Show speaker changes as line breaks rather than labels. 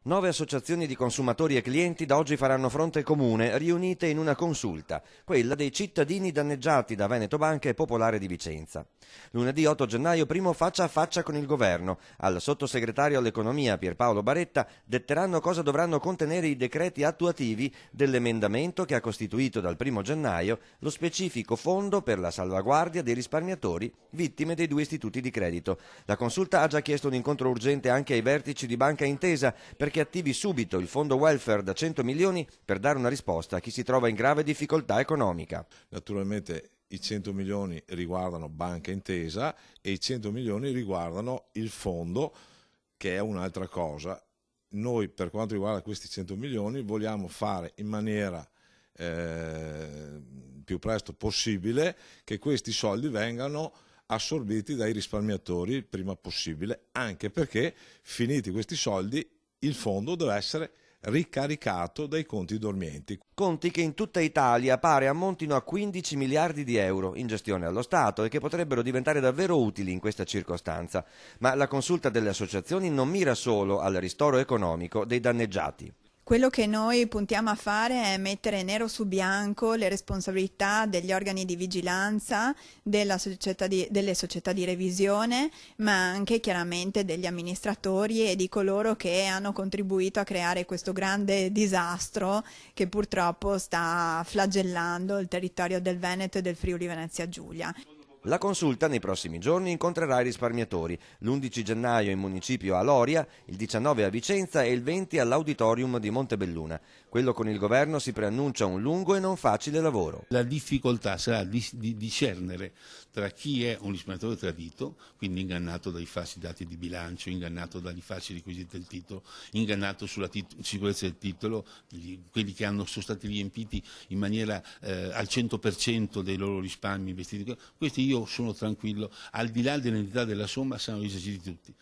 9 associazioni di consumatori e clienti da oggi faranno fronte comune, riunite in una consulta, quella dei cittadini danneggiati da Veneto Banca e Popolare di Vicenza. Lunedì 8 gennaio, primo faccia a faccia con il governo. Al sottosegretario all'economia Pierpaolo Baretta detteranno cosa dovranno contenere i decreti attuativi dell'emendamento che ha costituito dal 1 gennaio lo specifico fondo per la salvaguardia dei risparmiatori vittime dei 2 istituti di credito. La consulta ha già chiesto un incontro urgente anche ai vertici di Banca Intesa perché attivi subito il fondo welfare da 100 milioni per dare una risposta a chi si trova in grave difficoltà economica.
Naturalmente i 100 milioni riguardano Banca Intesa e i 100 milioni riguardano il fondo, che è un'altra cosa. Noi, per quanto riguarda questi 100 milioni, vogliamo fare in maniera più presto possibile che questi soldi vengano assorbiti dai risparmiatori il prima possibile, anche perché finiti questi soldi il fondo deve essere ricaricato dai conti dormienti.
Conti che in tutta Italia pare ammontino a 15 miliardi di euro in gestione allo Stato e che potrebbero diventare davvero utili in questa circostanza. Ma la consulta delle associazioni non mira solo al ristoro economico dei danneggiati.
Quello che noi puntiamo a fare è mettere nero su bianco le responsabilità degli organi di vigilanza, delle società di revisione, ma anche chiaramente degli amministratori e di coloro che hanno contribuito a creare questo grande disastro che purtroppo sta flagellando il territorio del Veneto e del Friuli Venezia Giulia.
La consulta nei prossimi giorni incontrerà i risparmiatori, l'11 gennaio in municipio a Loria, il 19 a Vicenza e il 20 all'Auditorium di Montebelluna. Quello con il governo si preannuncia un lungo e non facile lavoro.
La difficoltà sarà di discernere tra chi è un risparmiatore tradito, quindi ingannato dai falsi dati di bilancio, ingannato dagli falsi requisiti del titolo, ingannato sulla sicurezza del titolo, quelli che sono stati riempiti in maniera al 100% dei loro risparmi investiti. Questi io sono tranquillo, al di là dell'entità della somma saranno risarciti tutti.